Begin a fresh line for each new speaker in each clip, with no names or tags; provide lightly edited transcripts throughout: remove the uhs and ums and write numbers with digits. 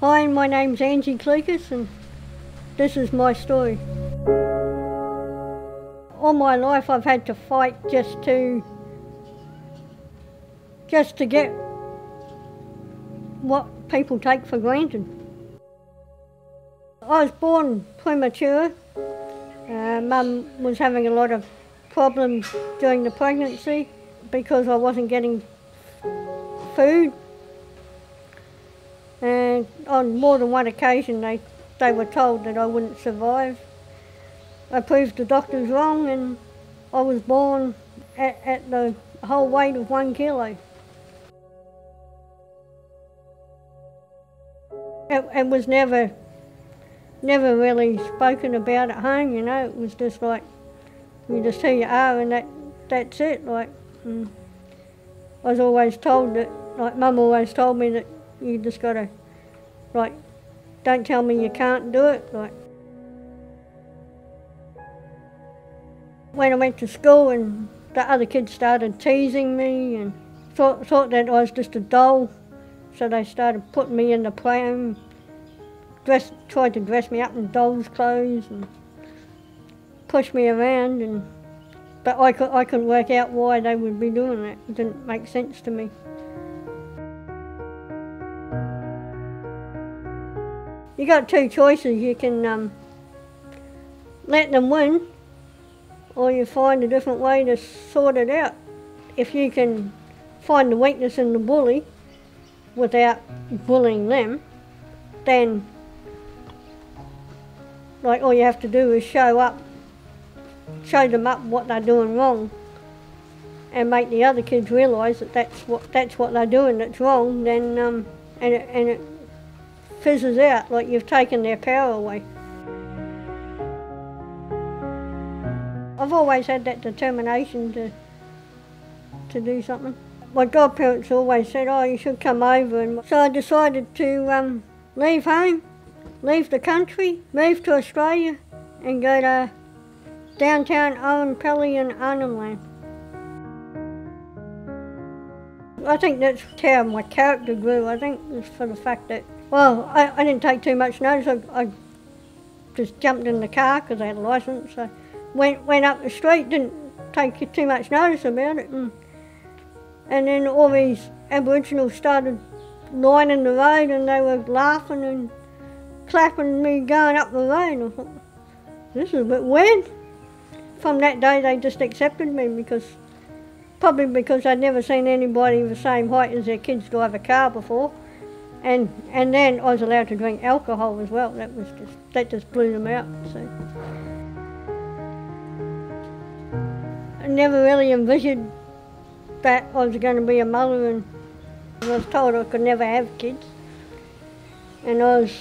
Hi, my name's Clucas and this is my story. All my life I've had to fight just to get what people take for granted. I was born premature. Mum was having a lot of problems during the pregnancy because I wasn't getting food. And on more than one occasion they were told that I wouldn't survive. I proved the doctors wrong and I was born at the whole weight of 1 kilo. It was never really spoken about at home, you know. It was just like, you just who you are and that's it. Like, I was always told that, like Mum always told me that you just gotta, like, don't tell me you can't do it. Like, when I went to school and the other kids started teasing me and thought that I was just a doll, so they started putting me in the pram, tried to dress me up in doll's clothes and push me around, but I couldn't work out why they would be doing that. It didn't make sense to me. You got two choices. You can let them win, or you find a different way to sort it out. If you can find the weakness in the bully without bullying them, then like all you have to do is show them up what they're doing wrong and make the other kids realise that that's what they're doing that's wrong, then and it fizzes out, like you've taken their power away. I've always had that determination to do something. My godparents always said, oh, you should come over, and so I decided to leave home, leave the country, move to Australia and go to downtown Owenpelly in Arnhem Land. I think that's how my character grew. I think it's for the fact that, well, I didn't take too much notice. I just jumped in the car because I had a licence. So went up the street, didn't take too much notice about it. And then all these Aboriginals started lining the road and they were laughing and clapping me going up the road. I thought, this is a bit weird. From that day they just accepted me probably because I'd never seen anybody the same height as their kids drive a car before. And then I was allowed to drink alcohol as well. That just blew them out. So I never really envisioned that I was going to be a mother, and I was told I could never have kids. And I was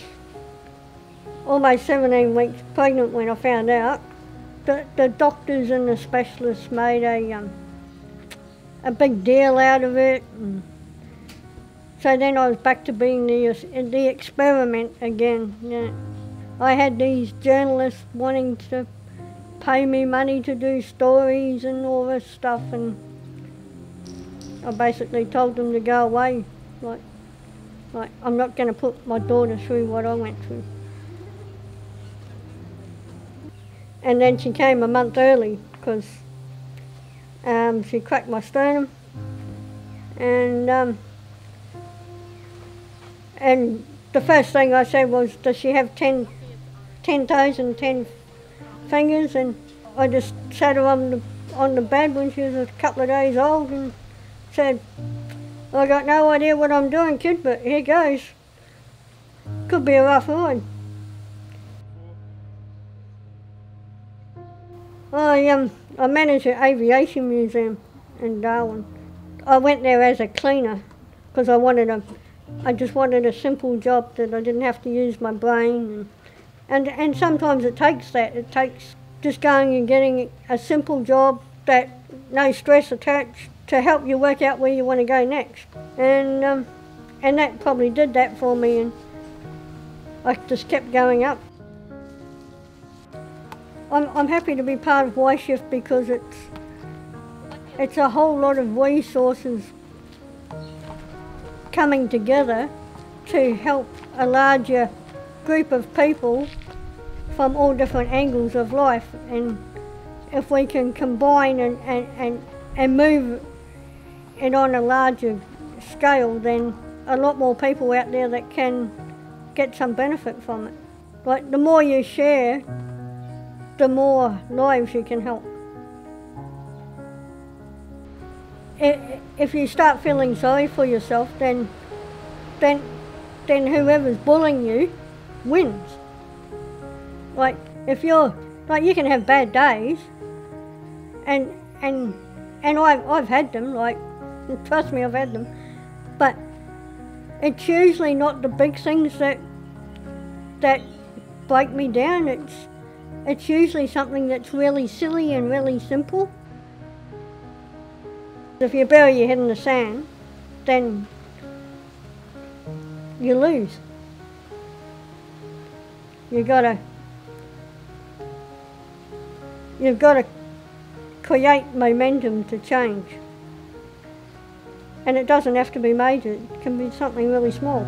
almost 17 weeks pregnant when I found out. The doctors and the specialists made a big deal out of it. And so then I was back to being the experiment again. Yeah. I had these journalists wanting to pay me money to do stories and all this stuff, and I basically told them to go away. Like I'm not going to put my daughter through what I went through. And then she came a month early because she cracked my sternum, and the first thing I said was, does she have 10 toes and 10 fingers? And I just sat her on the bed when she was a couple of days old and said, I got no idea what I'm doing, kid, but here goes. Could be a rough ride. I manage an aviation museum in Darwin. I went there as a cleaner because I just wanted a simple job that I didn't have to use my brain. And sometimes it takes that. It takes just going and getting a simple job that no stress attached to help you work out where you want to go next. And that probably did that for me, and I just kept going up. I'm happy to be part of YShift because it's a whole lot of resources coming together to help a larger group of people from all different angles of life, and if we can combine and move it on a larger scale, then a lot more people out there that can get some benefit from it. Like, the more you share, the more lives you can help. If you start feeling sorry for yourself, then whoever's bullying you wins. Like, if you're, like, you can have bad days, and I've had them, like, trust me, I've had them, but it's usually not the big things that break me down. It's usually something that's really silly and really simple. If you bury your head in the sand, then you lose. You've got to create momentum to change. And it doesn't have to be major, it can be something really small.